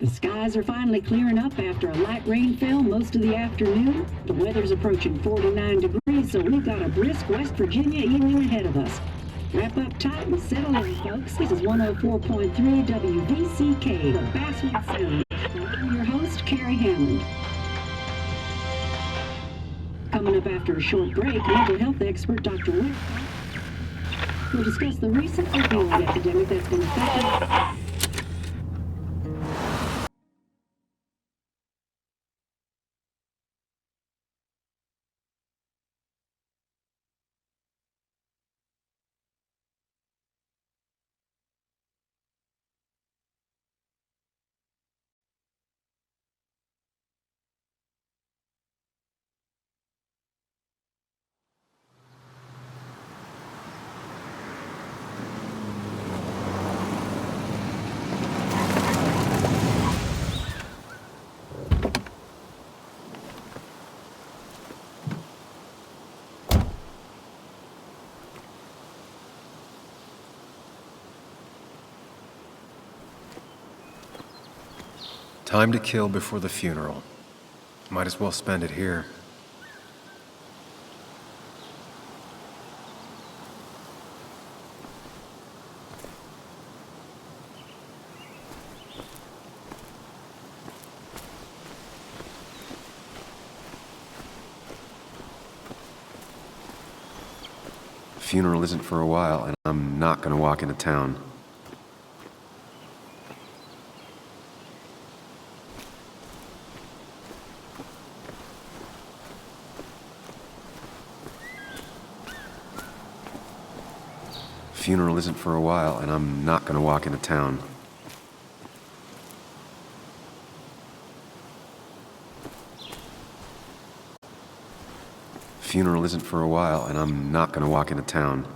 The skies are finally clearing up after a light rainfall most of the afternoon. The weather's approaching 49 degrees, so we've got a brisk West Virginia evening ahead of us. Wrap up tight and settle in, folks. This is 104.3 WVCK, the Basswood Sound. I'm your host, Carrie Hammond. Coming up after a short break, mental health expert Dr. Rick will discuss the recent opioid epidemic that's been affecting Time to kill before the funeral. Might as well spend it here. Funeral isn't for a while, and I'm not gonna walk into town. funeral isn't for a while, and I'm not gonna walk into town. Funeral isn't for a while, and I'm not gonna walk into town.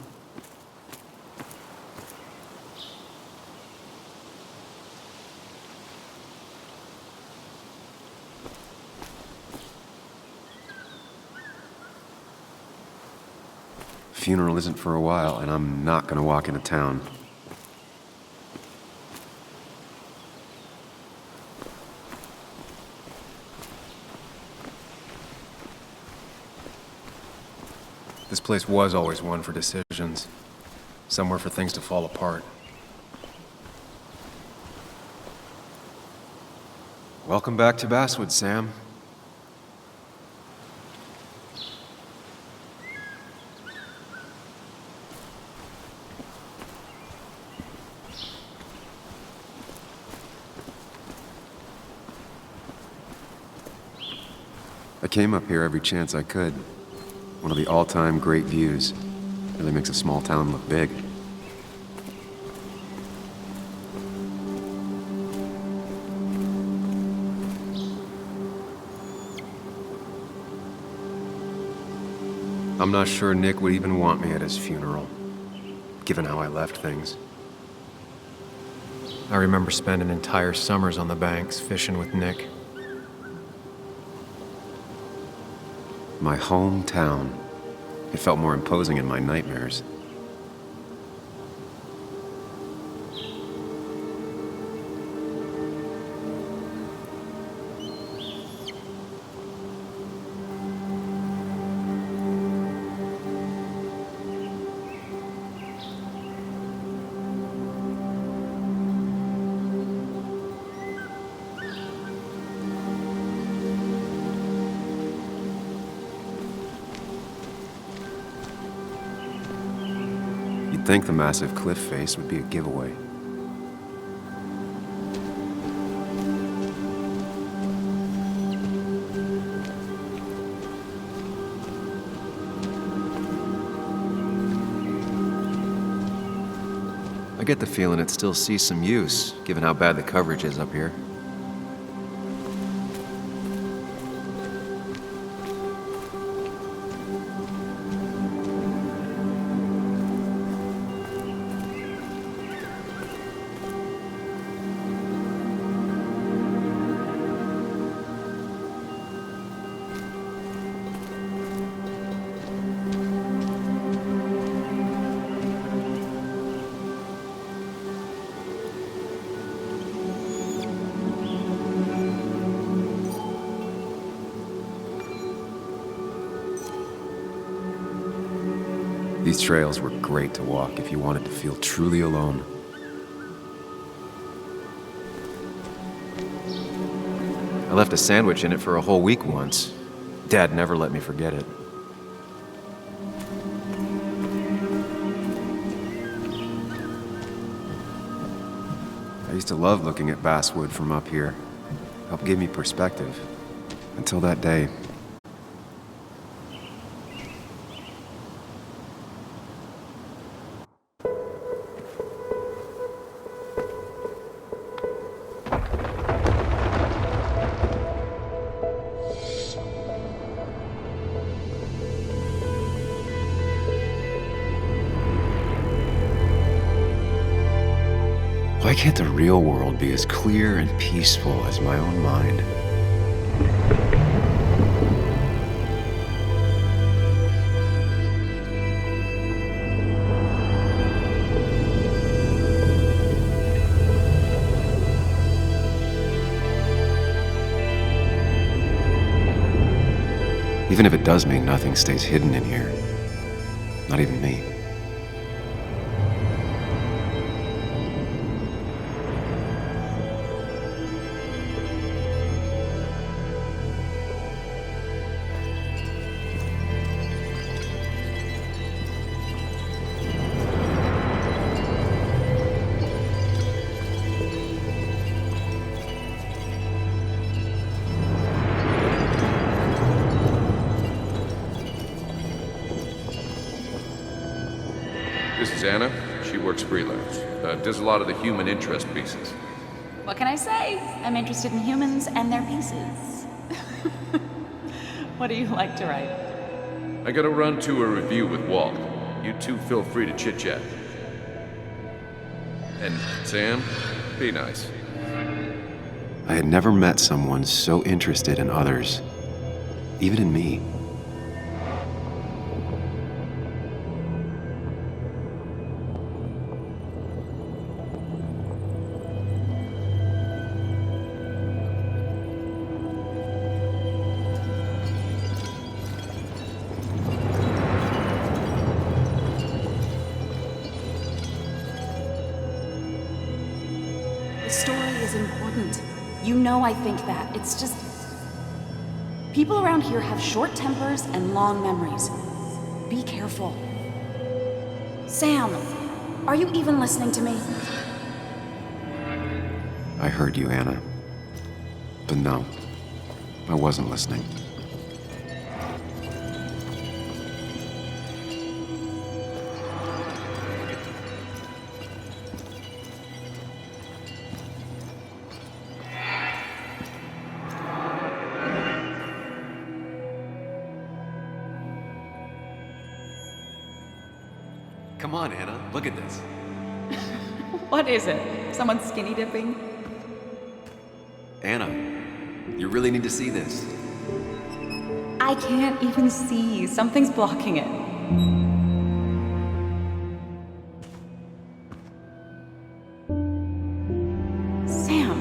Funeral isn't for a while, and I'm not gonna walk into town. This place was always one for decisions. Somewhere for things to fall apart. Welcome back to Basswood, Sam. I came up here every chance I could. One of the all-time great views. Really makes a small town look big. I'm not sure Nick would even want me at his funeral, given how I left things. I remember spending entire summers on the banks fishing with Nick. My hometown. It felt more imposing in my nightmares. You'd think the massive cliff face would be a giveaway. I get the feeling it still sees some use, given how bad the coverage is up here. These trails were great to walk if you wanted to feel truly alone. I left a sandwich in it for a whole week once. Dad never let me forget it. I used to love looking at Basswood from up here. Helped give me perspective. Until that day. Why can't the real world be as clear and peaceful as my own mind? Even if it does mean nothing stays hidden in here. Not even me. This is Anna. works freelance. Does a lot of the human interest pieces. What can I say? I'm interested in humans and their pieces. What do you like to write? I gotta run to a review with Walt. You two feel free to chit-chat. And Sam, be nice. I had never met someone so interested in others, even in me. The story is important. You know I think that. It's just... people around here have short tempers and long memories. Be careful. Sam, are you even listening to me? I heard you, Anna. But no, I wasn't listening. Come on, Anna, look at this. What is it? Someone skinny dipping? Anna, you really need to see this. I can't even see. Something's blocking it. Sam,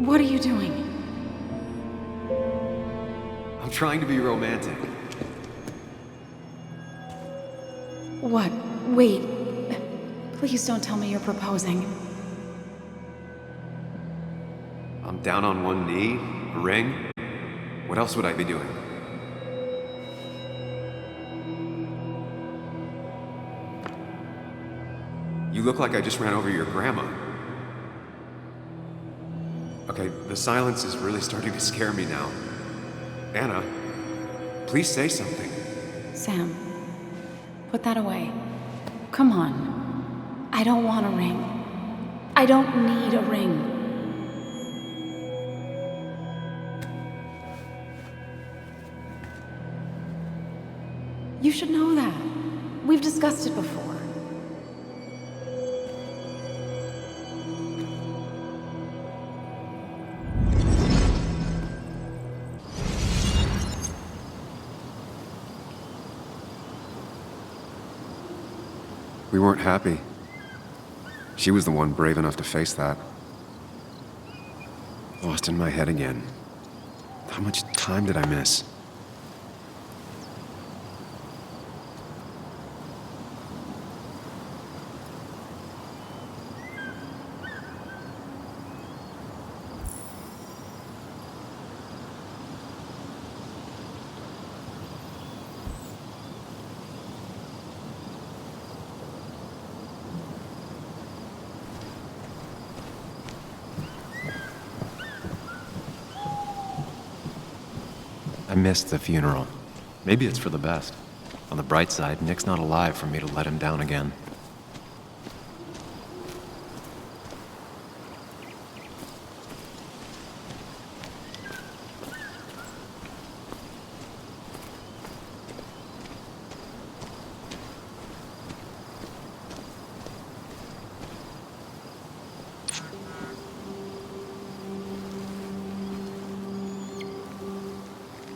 what are you doing? I'm trying to be romantic. What? Wait. Please don't tell me you're proposing. I'm down on one knee, a ring. What else would I be doing? You look like I just ran over your grandma. Okay, the silence is really starting to scare me now. Anna, please say something. Sam, put that away. Come on. I don't want a ring. I don't need a ring. You should know that. We've discussed it before. We weren't happy. She was the one brave enough to face that. Lost in my head again. How much time did I miss? I missed the funeral. Maybe it's for the best. On the bright side, Nick's not alive for me to let him down again.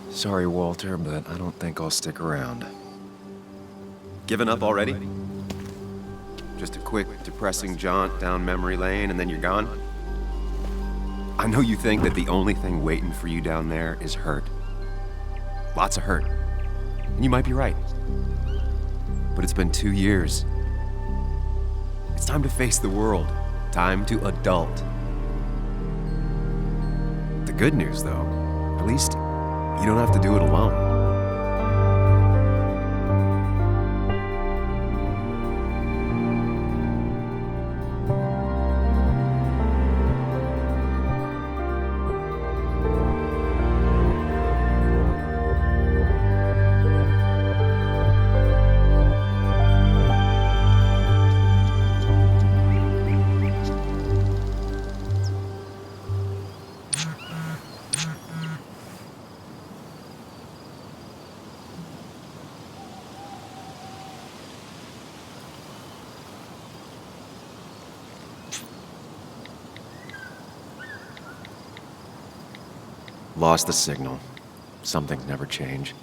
Sorry, Walter, but I don't think I'll stick around. Given up already? Just a quick, depressing jaunt down memory lane and then you're gone? I know you think that the only thing waiting for you down there is hurt. Lots of hurt. And you might be right. But it's been 2 years. It's time to face the world. Time to adult. The good news, though, at least you don't have to do it alone. Lost the signal. Some things never change.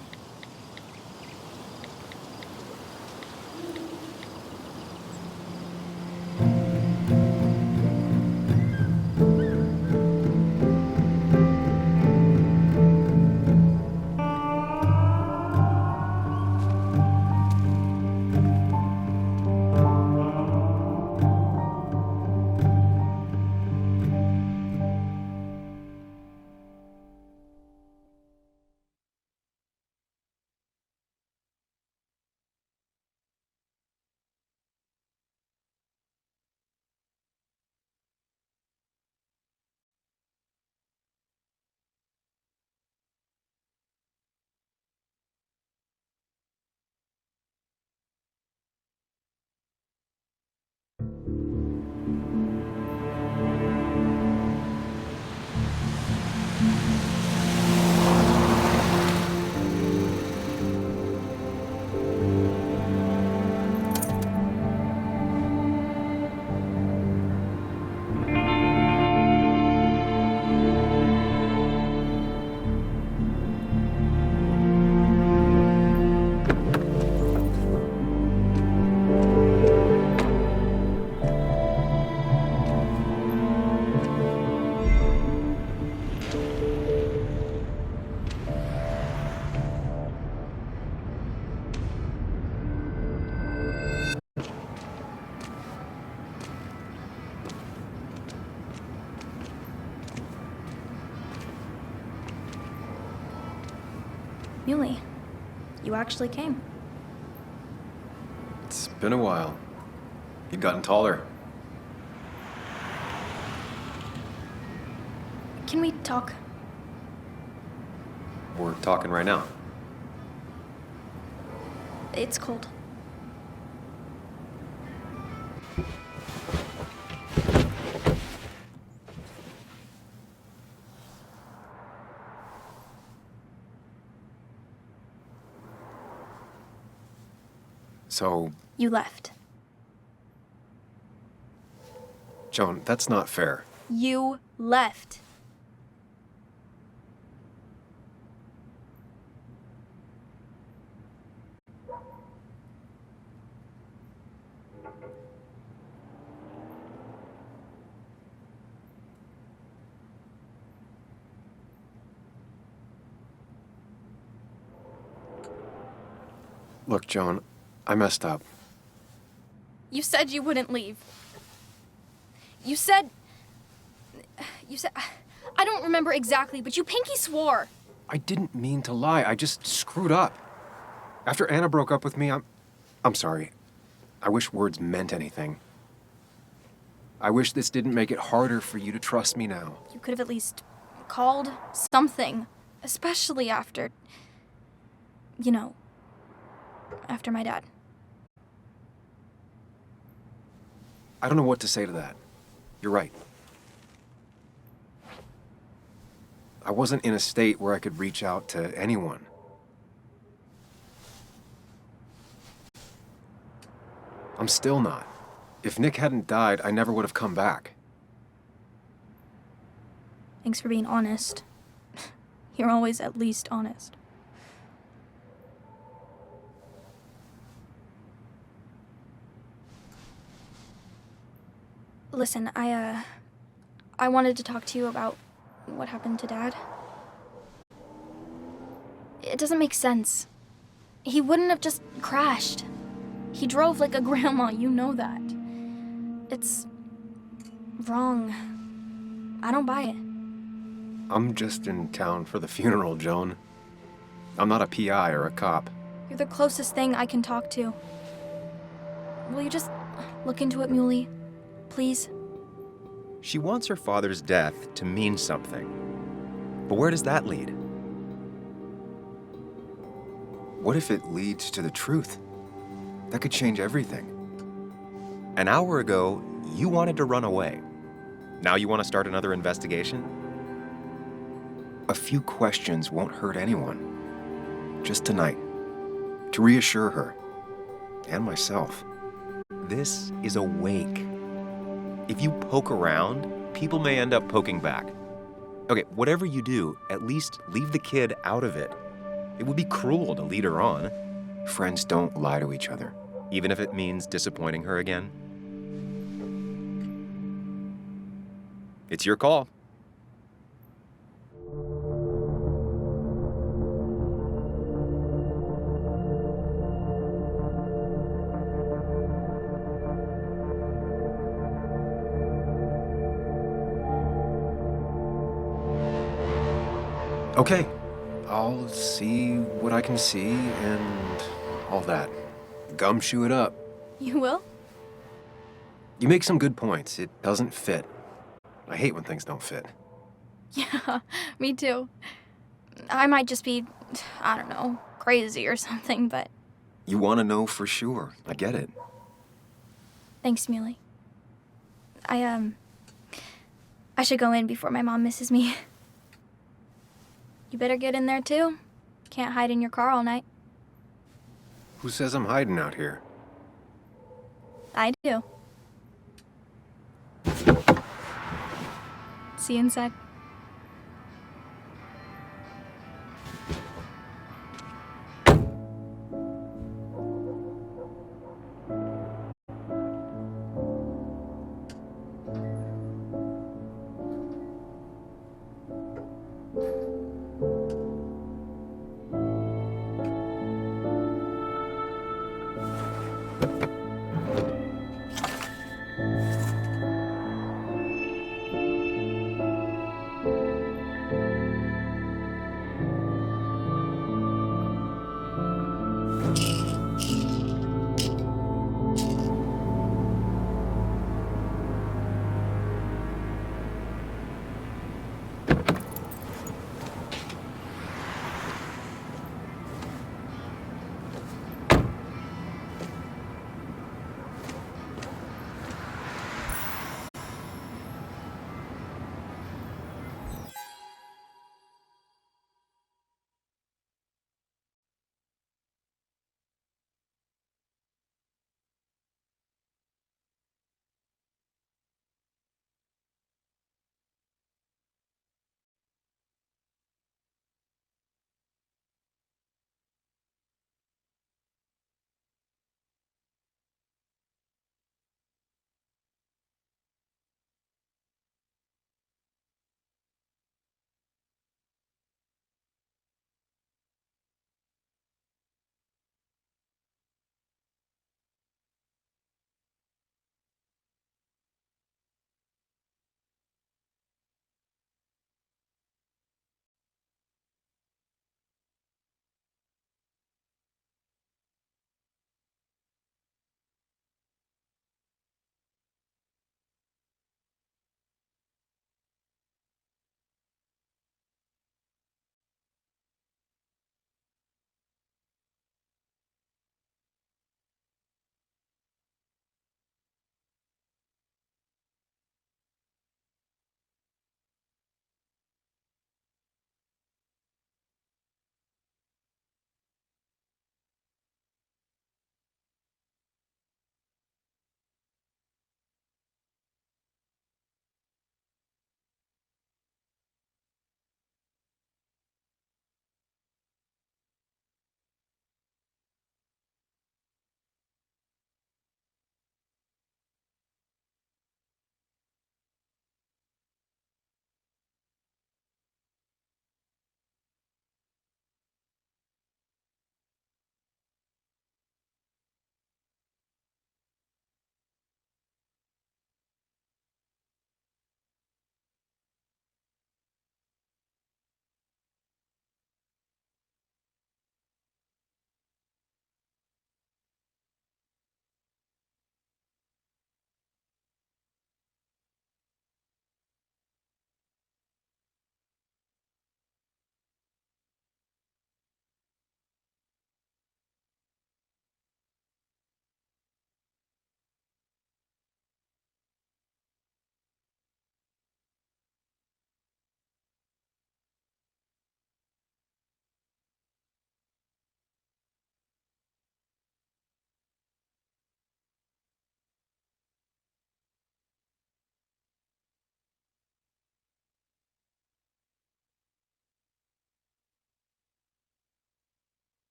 Muley, you actually came. It's been a while. You've gotten taller. Can we talk? We're talking right now. It's cold. So, You left. Joan, that's not fair. You left. Look, Joan, I messed up. You said you wouldn't leave. You said... I don't remember exactly, but you pinky swore. I didn't mean to lie. I just screwed up. After Anna broke up with me, I'm sorry. I wish words meant anything. I wish this didn't make it harder for you to trust me now. You could have at least called something, especially after... You know, after my dad. I don't know what to say to that. You're right. I wasn't in a state where I could reach out to anyone. I'm still not. If Nick hadn't died, I never would have come back. Thanks for being honest. You're always at least honest. Listen, I wanted to talk to you about what happened to Dad. It doesn't make sense. He wouldn't have just crashed. He drove like a grandma, you know that. It's wrong. I don't buy it. I'm just in town for the funeral, Joan. I'm not a PI or a cop. You're the closest thing I can talk to. Will you just look into it, Muley? Please? She wants her father's death to mean something. But where does that lead? What if it leads to the truth? That could change everything. An hour ago, you wanted to run away. Now you want to start another investigation? A few questions won't hurt anyone. Just tonight. To reassure her. And myself. This is a wake. If you poke around, people may end up poking back. Okay, whatever you do, at least leave the kid out of it. It would be cruel to lead her on, Friends don't lie to each other. even if it means disappointing her again. It's your call. Okay, I'll see what I can see and all that. Gumshoe it up. You will? You make some good points. It doesn't fit. I hate when things don't fit. Yeah, me too. I might just be, I don't know, crazy or something, but You want to know for sure. I get it. thanks, Muley. I should go in before my mom misses me. You better get in there too. Can't hide in your car all night. Who says I'm hiding out here? I do. See you inside.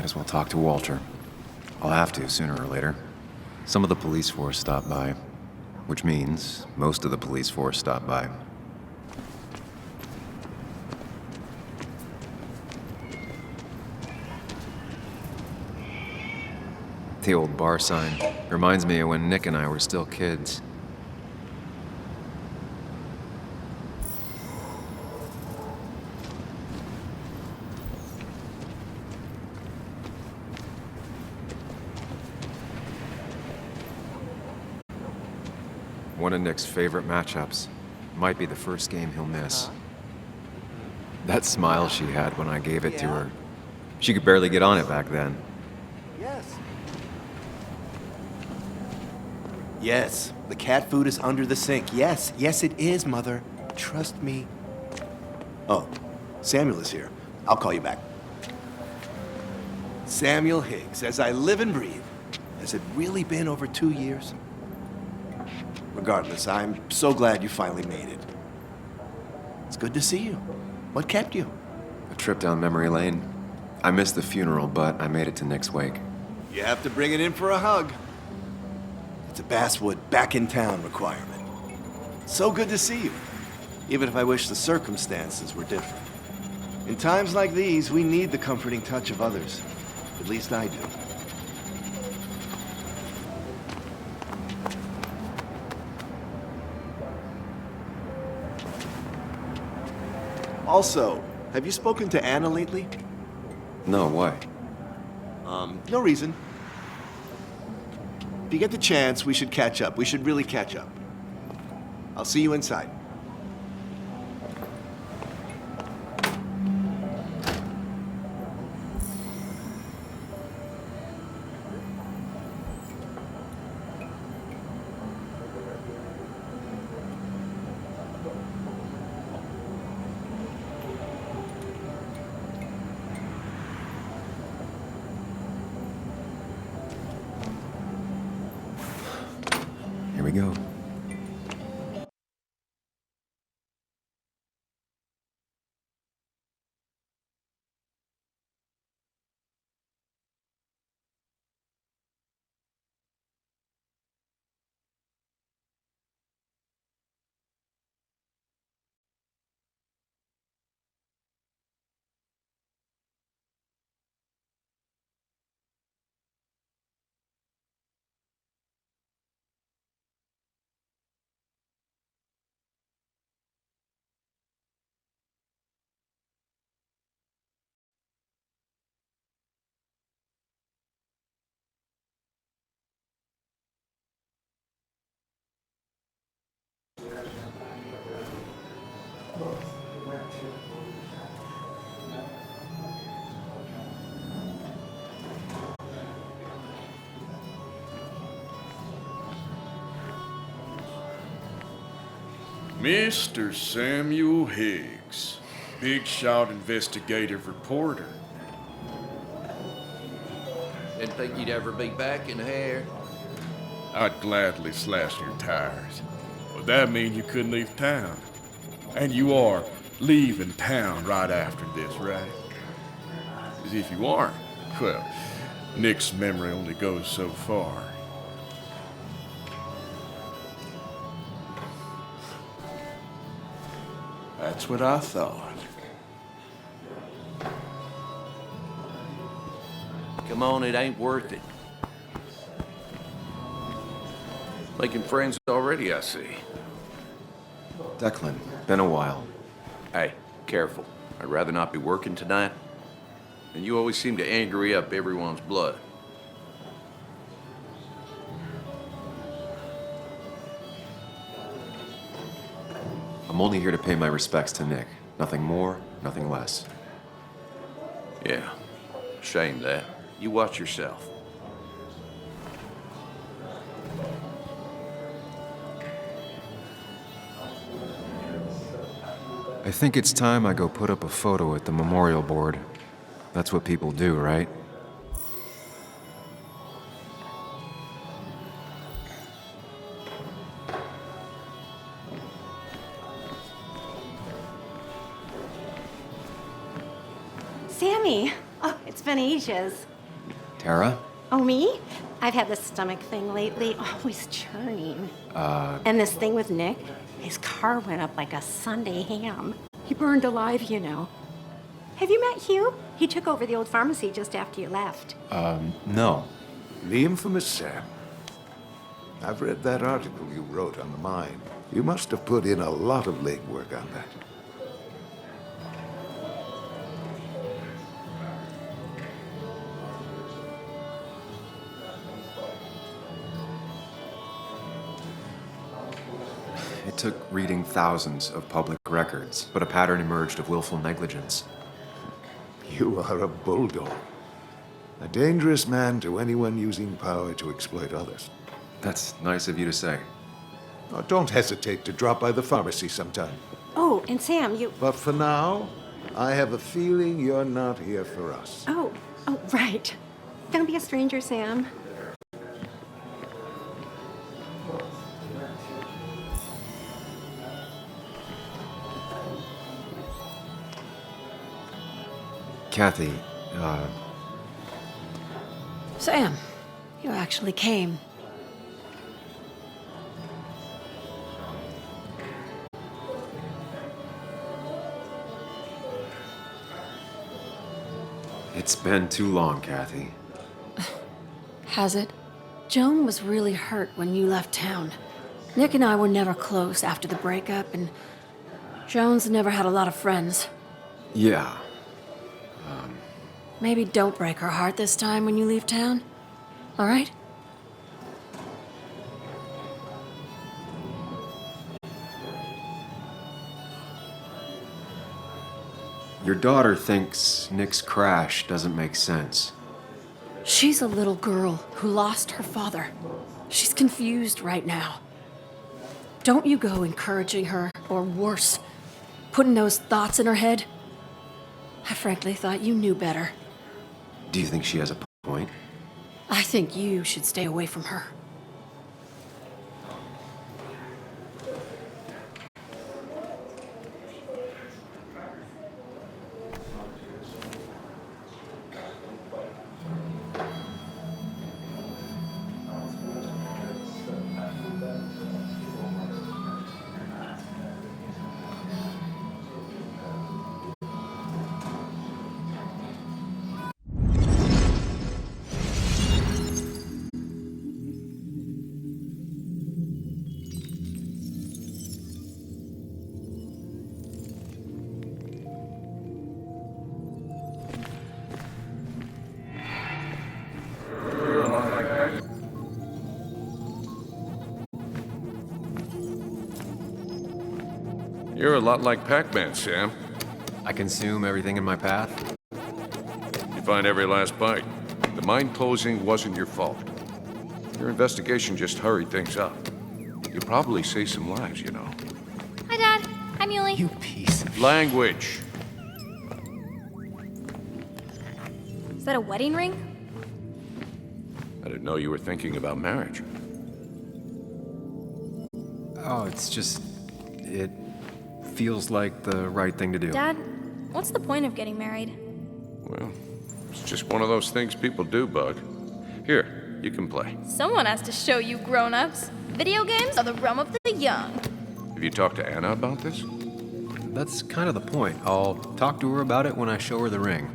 Might as well talk to Walter. I'll have to, sooner or later. Some of the police force stopped by, which means most of the police force stopped by. The old bar sign reminds me of when Nick and I were still kids. One of Nick's favorite matchups. Might be the first game he'll miss. That smile she had when I gave it to her. She could barely get on it back then. Yes. Yes, the cat food is under the sink. Yes, yes it is, Mother. Trust me. Oh, Samuel is here. I'll call you back. Samuel Higgs, as I live and breathe. Has it really been over 2 years? Regardless, I'm so glad you finally made it. It's good to see you. What kept you? A trip down memory lane. I missed the funeral, but I made it to Nick's wake. You have to bring it in for a hug. It's a Basswood back in town requirement. So good to see you, even if I wish the circumstances were different. In times like these, we need the comforting touch of others. At least I do. Also, have you spoken to Anna lately? No, why? No reason. If you get the chance, we should catch up. We should really catch up. I'll see you inside. Here we go. Mr. Samuel Higgs, big shot investigative reporter. Didn't think you'd ever be back in here. I'd gladly slash your tires. But that mean you couldn't leave town. And you are leaving town right after this, right? As if you aren't. Well, Nick's memory only goes so far. That's what I thought. Come on, it ain't worth it. Making friends already, I see. Declan, been a while. Hey, careful. I'd rather not be working tonight. And you always seem to angry up everyone's blood. I'm only here to pay my respects to Nick. Nothing more, nothing less. Yeah, shame that. You watch yourself. I think it's time I go put up a photo at the memorial board. That's what people do, right? Sammy! Oh, it's been ages. Tara? Oh, me? I've had this stomach thing lately, always churning. And this thing with Nick, his car went up like a Sunday ham. He burned alive, you know. Have you met Hugh? He took over the old pharmacy just after you left. No. The infamous Sam. I've read that article you wrote on the mine. You must have put in a lot of legwork on that. It took reading thousands of public records, but a pattern emerged of willful negligence. You are a bulldog. A dangerous man to anyone using power to exploit others. That's nice of you to say. Oh, don't hesitate to drop by the pharmacy sometime. Oh, and Sam, you... But for now, I have a feeling you're not here for us. Oh, right. Don't be a stranger, Sam. Kathy, Sam, you actually came. it's been too long, Kathy. Has it? Joan was really hurt when you left town. Nick and I were never close after the breakup, and Joan's never had a lot of friends. Yeah. Maybe don't break her heart this time when you leave town. All right? Your daughter thinks Nick's crash doesn't make sense. She's a little girl who lost her father. She's confused right now. Don't you go encouraging her, or worse, putting those thoughts in her head. I frankly thought you knew better. Do you think she has a point? I think you should stay away from her. You're a lot like Pac-Man, Sam. I consume everything in my path? You find every last bite. The mine closing wasn't your fault. Your investigation just hurried things up. You probably saved some lives, you know. Hi, Dad. Hi, Muley. You piece of... Language. Is that a wedding ring? I didn't know you were thinking about marriage. Oh, it's just... It feels like the right thing to do. Dad, what's the point of getting married? Well, it's just one of those things people do, Bug. Here, you can play. Someone has to show you grown-ups. Video games are the realm of the young. Have you talked to Anna about this? That's kind of the point. I'll talk to her about it when I show her the ring.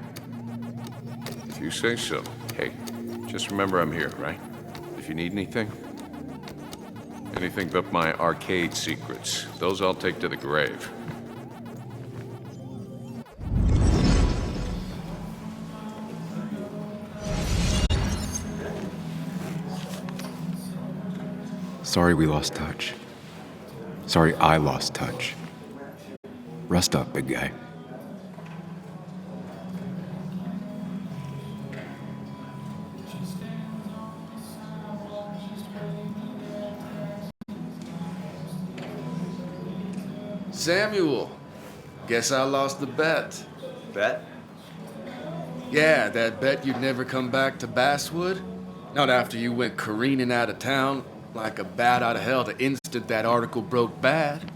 If you say so. Hey, just remember I'm here, right? If you need anything. Anything but my arcade secrets. Those I'll take to the grave. Sorry we lost touch. Sorry I lost touch. Rest up, big guy. Samuel, guess I lost the bet. Bet? Yeah, that bet you'd never come back to Basswood. Not after you went careening out of town like a bat out of hell the instant that article broke bad.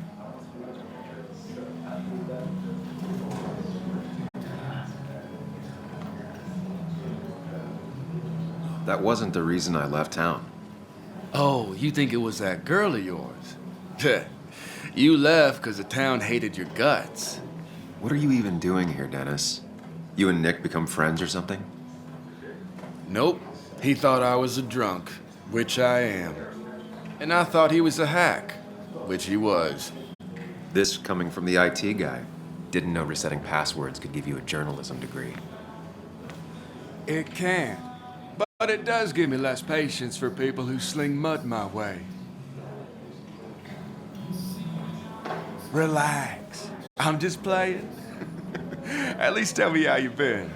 That wasn't the reason I left town. Oh, you think it was that girl of yours? You left because the town hated your guts. What are you even doing here, Dennis? You and Nick become friends or something? Nope. He thought I was a drunk, which I am. And I thought he was a hack, which he was. This coming from the IT guy. Didn't know resetting passwords could give you a journalism degree. It can. But it does give me less patience for people who sling mud my way. Relax. I'm just playing. At least tell me how you been.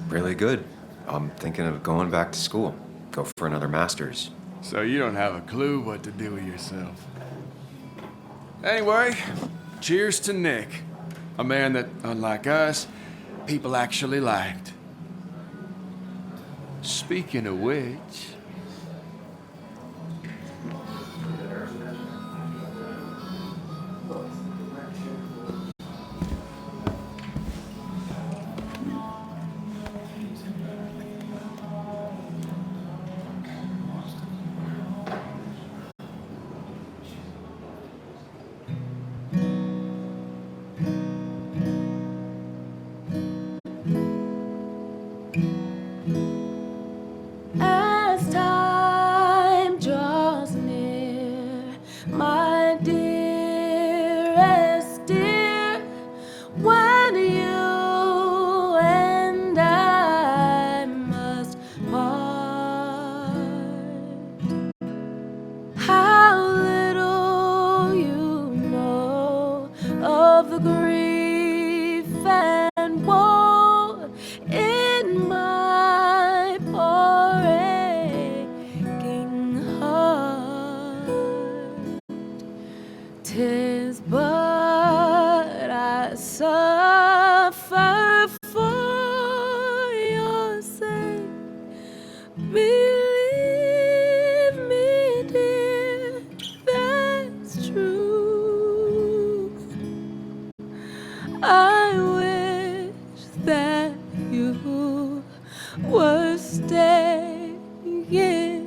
Really good. I'm thinking of going back to school. Go for another master's. So you don't have a clue what to do with yourself. Anyway, cheers to Nick. A man that, unlike us, people actually liked. Speaking of which... As time draws near, my dearest dear, when you and I must part, how little you know of the grief and woe in my poor aching heart. 'Tis but I suffer for your sake. Believe me, dear, that's true. I wish that you were staying here.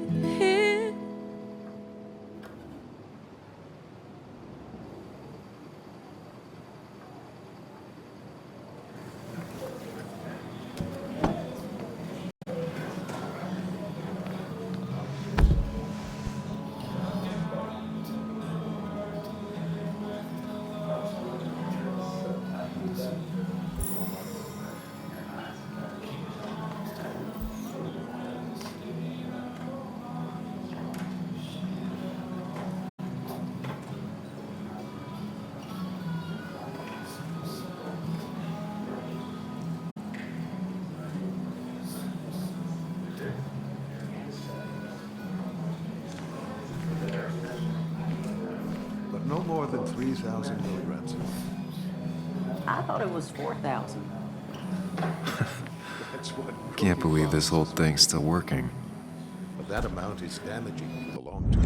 But no more than 3,000 milligrams a month. I thought it was 4,000. That's what Can't believe this whole thing's still working. But that amount is damaging you in the long term.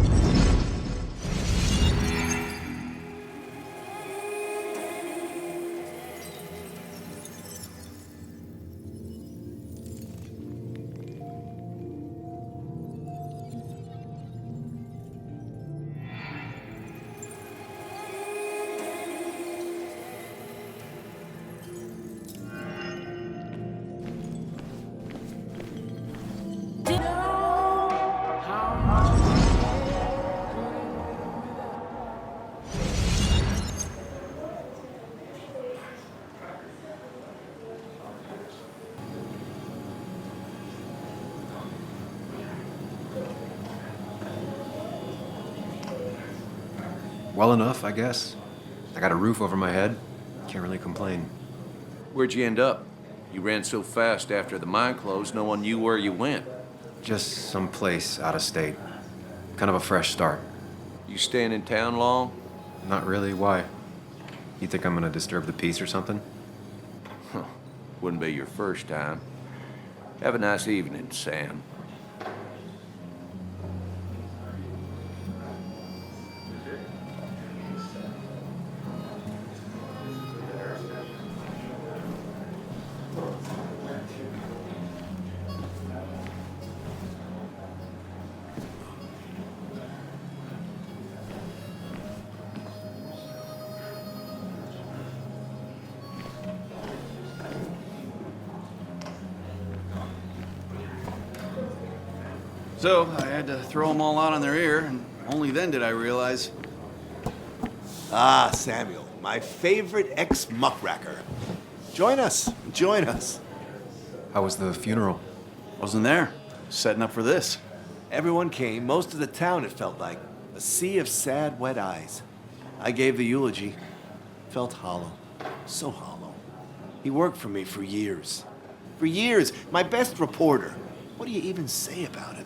Well enough, I guess. I got a roof over my head. Can't really complain. Where'd you end up? You ran so fast after the mine closed, no one knew where you went. Just someplace out of state. Kind of a fresh start. You staying in town long? Not really. Why? You think I'm gonna disturb the peace or something? Wouldn't be your first time. Have a nice evening, Sam. So I had to throw them all out on their ear, and only then did I realize. Ah, Samuel, my favorite ex-muckracker. Join us, join us. How was the funeral? Wasn't there. Setting up for this. Everyone came, most of the town, it felt like. A sea of sad, wet eyes. I gave the eulogy. Felt hollow. So hollow. He worked for me for years. For years, my best reporter. What do you even say about it?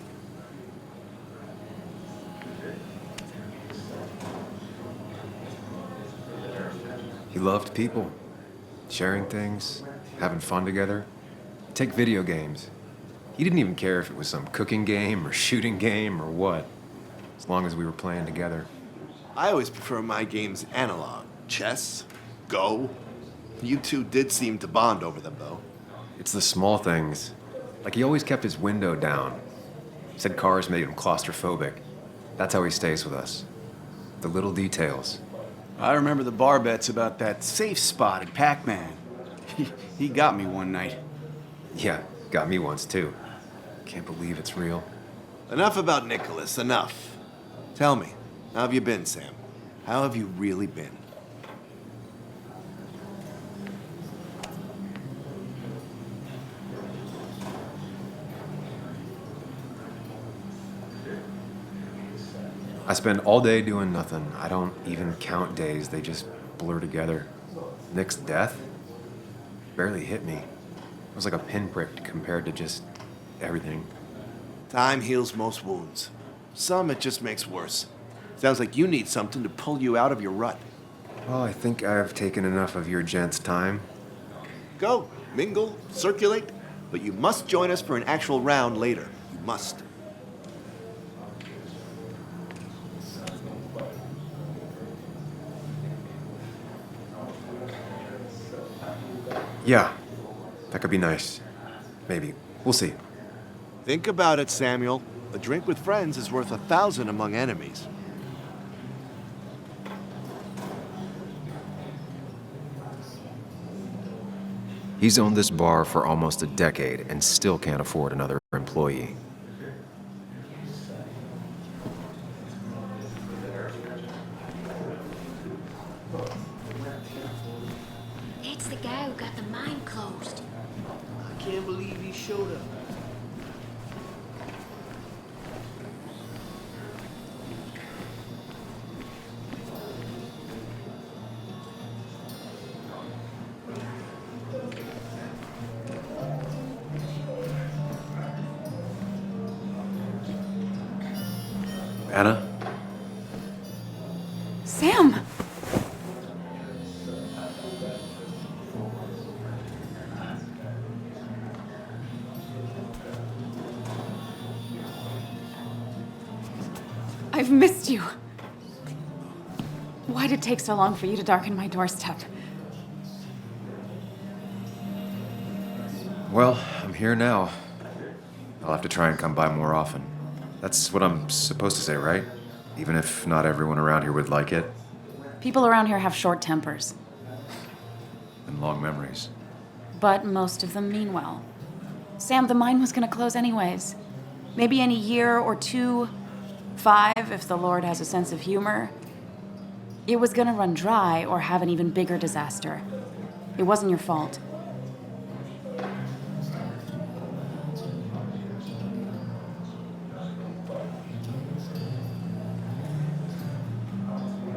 He loved people, sharing things, having fun together. Take video games. He didn't even care if it was some cooking game or shooting game or what, as long as we were playing together. I always prefer my games analog. Chess, Go. You two did seem to bond over them, though. It's the small things. Like he always kept his window down. Said cars made him claustrophobic. That's how he stays with us. The little details. I remember the bar bets about that safe spot at Pac-Man. He got me one night. Yeah, got me once too. Can't believe it's real. Enough about Nicholas, enough. Tell me, how have you been, Sam? How have you really been? I spend all day doing nothing. I don't even count days. They just blur together. Nick's death barely hit me. It was like a pinprick compared to just everything. Time heals most wounds. Some it just makes worse. Sounds like you need something to pull you out of your rut. Well, I think I've taken enough of your gents' time. Go, mingle, circulate, but you must join us for an actual round later. You must. Yeah, that could be nice. Maybe. We'll see. Think about it, Samuel. A drink with friends is worth 1,000 among enemies. He's owned this bar for almost a decade and still can't afford another employee. It's the guy who got the mine closed. I can't believe he showed up. Anna? Sam! I've missed you. Why'd it take so long for you to darken my doorstep? Well, I'm here now. I'll have to try and come by more often. That's what I'm supposed to say, right? Even if not everyone around here would like it. People around here have short tempers, And long memories. but most of them mean well. Sam, the mine was gonna close anyways. Maybe in a year or 2, 5, if the Lord has a sense of humor. It was gonna run dry or have an even bigger disaster. It wasn't your fault.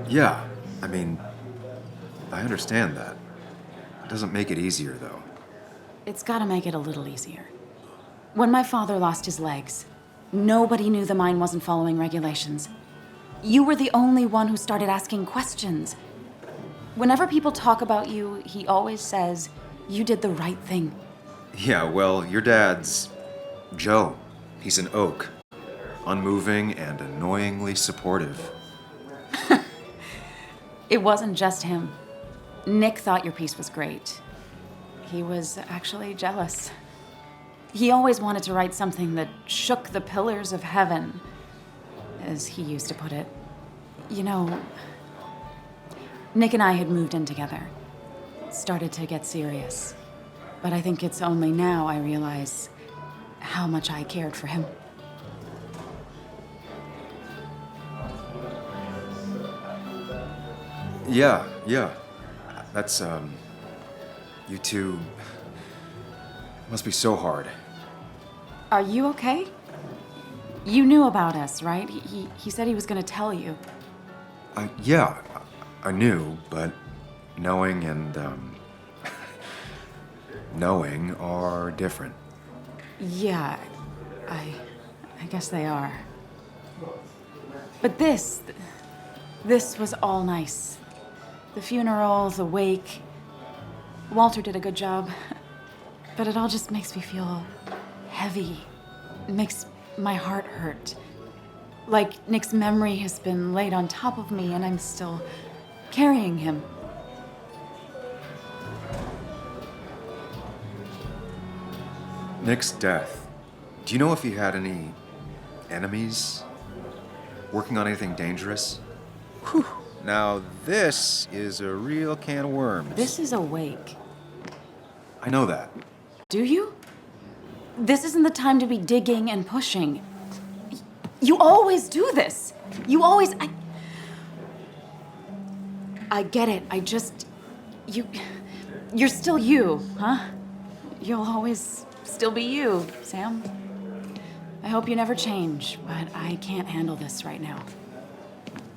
Yeah, I mean, I understand that. It doesn't make it easier, though. It's gotta make it a little easier. When my father lost his legs, nobody knew the mine wasn't following regulations. You were the only one who started asking questions. Whenever people talk about you, he always says, you did the right thing. Yeah, well, your dad's Joe. He's an oak. Unmoving and annoyingly supportive. It wasn't just him. Nick thought your piece was great. He was actually jealous. He always wanted to write something that shook the pillars of heaven, as he used to put it. You know, Nick and I had moved in together. Started to get serious. But I think it's only now I realize how much I cared for him. Yeah. That's, you two must be so hard. Are you okay? You knew about us, right? He said he was gonna tell you. Yeah, I knew, but knowing and, knowing are different. Yeah, I guess they are. But this was all nice. The funeral, the wake. Walter did a good job. But it all just makes me feel heavy. It makes my heart hurt. Like Nick's memory has been laid on top of me and I'm still carrying him. Nick's death. Do you know if he had any enemies? Working on anything dangerous? Whew. Now, this is a real can of worms. This is a wake. I know that. Do you? This isn't the time to be digging and pushing. You always do this. You always... I get it. I just... You're still you, huh? You'll always still be you, Sam. I hope you never change, but I can't handle this right now.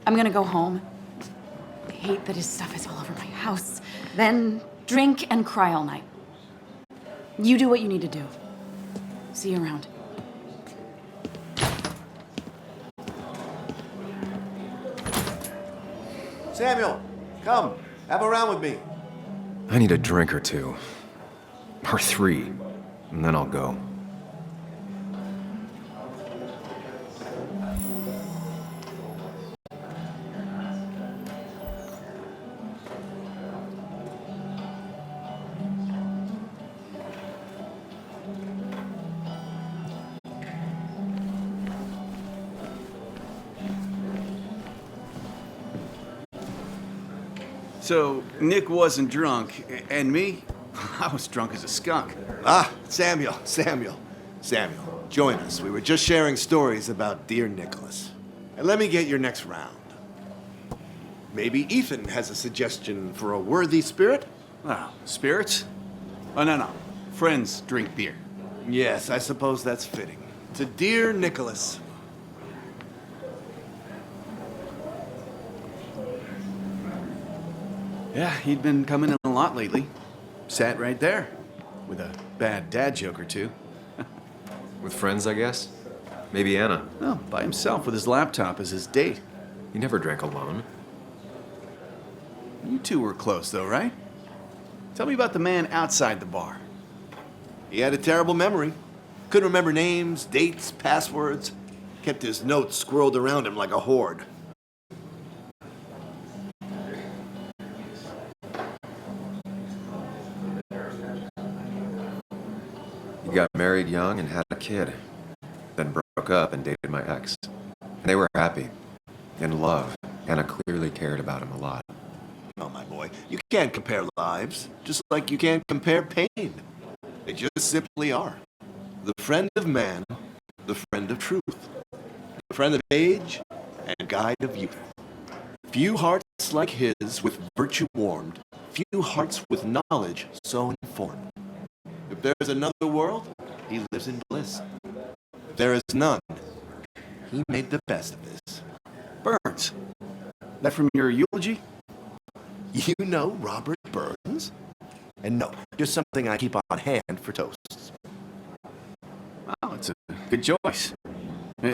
I'm gonna go home. I hate that his stuff is all over my house. Then drink and cry all night. You do what you need to do. See you around. Samuel, come. Have a round with me. I need a drink or two. Or 3, and then I'll go. So, Nick wasn't drunk, and me? I was drunk as a skunk. Ah, Samuel, join us. We were just sharing stories about dear Nicholas. And let me get your next round. Maybe Ethan has a suggestion for a worthy spirit? Oh, spirits? Oh, no. Friends drink beer. Yes, I suppose that's fitting. To dear Nicholas. Yeah, he'd been coming in a lot lately. Sat right there, with a bad dad joke or two. With friends, I guess? Maybe Anna. No, by himself with his laptop as his date. He never drank alone. You two were close, though, right? Tell me about the man outside the bar. He had a terrible memory. Couldn't remember names, dates, passwords. Kept his notes squirreled around him like a hoard. He got married young and had a kid. Then broke up and dated my ex. They were happy. In love. Anna clearly cared about him a lot. Oh, my boy, you can't compare lives, just like you can't compare pain. They just simply are. The friend of man, the friend of truth. The friend of age, and guide of youth. Few hearts like his with virtue warmed, few hearts with knowledge so informed. If there is another world, he lives in bliss. If there is none, he made the best of this. Burns. That from your eulogy? You know Robert Burns? And no, just something I keep on hand for toasts. Wow, it's a good choice.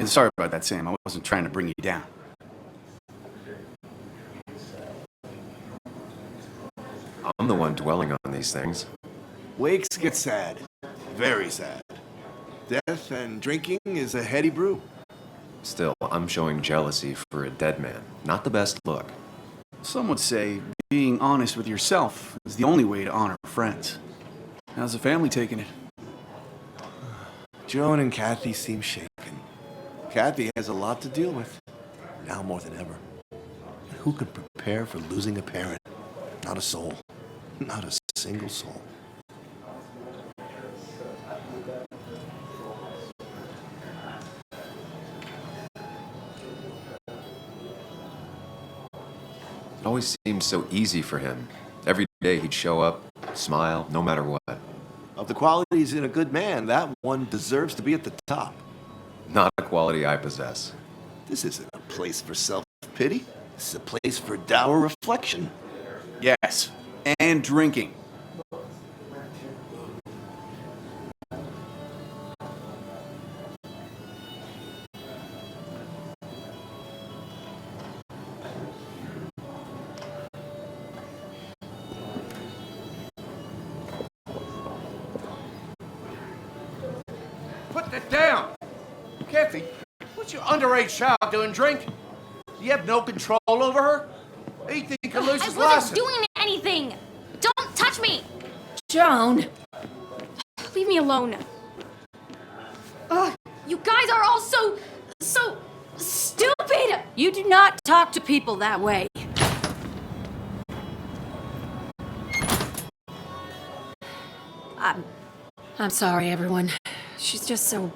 Sorry about that, Sam. I wasn't trying to bring you down. I'm the one dwelling on these things. Wakes get sad. Very sad. Death and drinking is a heady brew. Still, I'm showing jealousy for a dead man. Not the best look. Some would say being honest with yourself is the only way to honor friends. How's the family taking it? Joan and Kathy seem shaken. Kathy has a lot to deal with, now more than ever. And who could prepare for losing a parent? Not a soul. Not a single soul. It always seemed so easy for him. Every day he'd show up, smile, no matter what. Of the qualities in a good man, that one deserves to be at the top. Not a quality I possess. This isn't a place for self-pity. This is a place for dour reflection. Yes, and drinking. Put that down! Kathy, what's your underage child doing drink? You have no control over her? Ethan can lose I his wasn't license. doing anything! Don't touch me! Joan! Leave me alone. Ugh, you guys are all so stupid! You do not talk to people that way. I'm sorry, everyone. She's just so...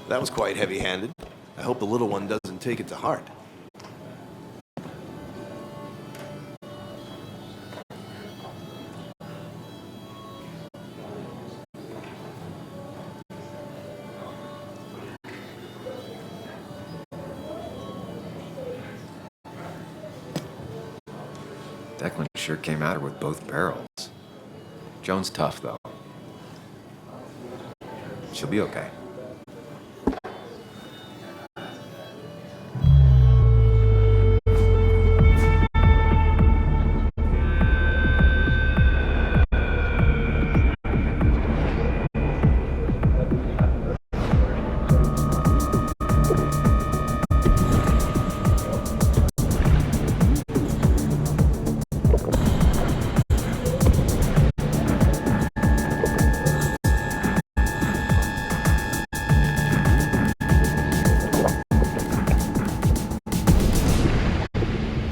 That was quite heavy-handed. I hope the little one doesn't take it to heart. Declan sure came at her with both barrels. Joan's tough, though. She'll be okay.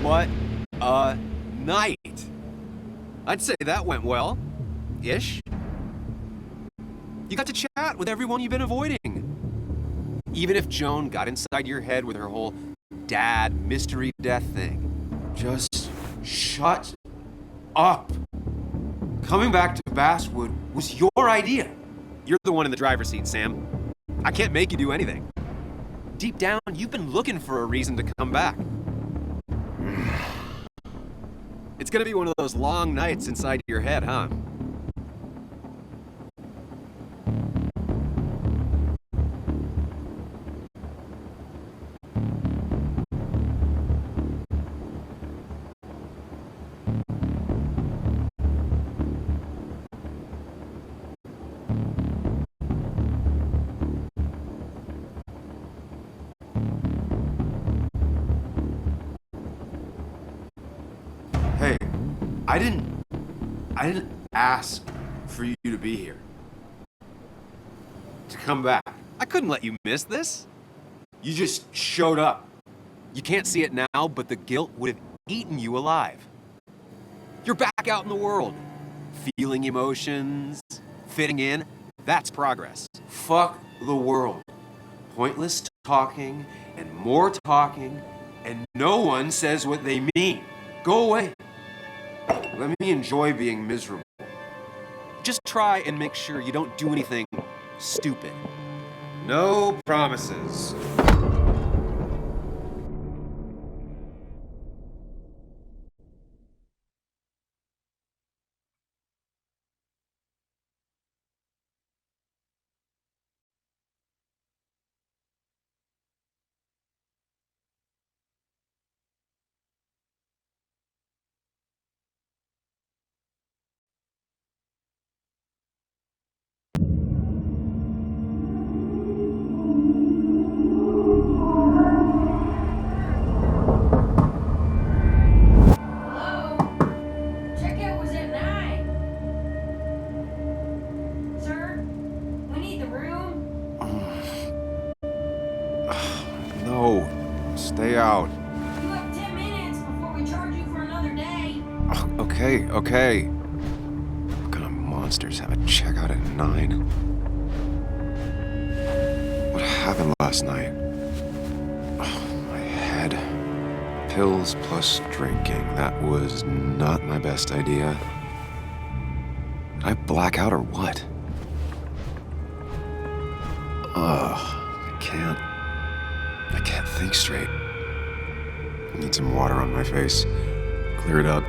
What a night! I'd say that went well. Ish. You got to chat with everyone you've been avoiding. Even if Joan got inside your head with her whole dad mystery death thing. Just shut up. Coming back to Basswood was your idea. You're the one in the driver's seat, Sam. I can't make you do anything. Deep down, you've been looking for a reason to come back. It's gonna be one of those long nights inside your head, huh? Hey, I didn't ask for you to be here. To come back. I couldn't let you miss this. You just showed up. You can't see it now, but the guilt would have eaten you alive. You're back out in the world. Feeling emotions, fitting in. That's progress. Fuck the world. Pointless talking and more talking, and no one says what they mean. Go away. Let me enjoy being miserable. Just try and make sure you don't do anything stupid. No promises. Checkout was at 9. Sir, we need the room. No, stay out. You have 10 minutes before we charge you for another day. Okay. What kind of monster monsters have a checkout at 9. What happened last night? Oh, my head. Pills plus drinking. That was not my best idea. Did I black out or what? I can't think straight. I need some water on my face. Clear it up.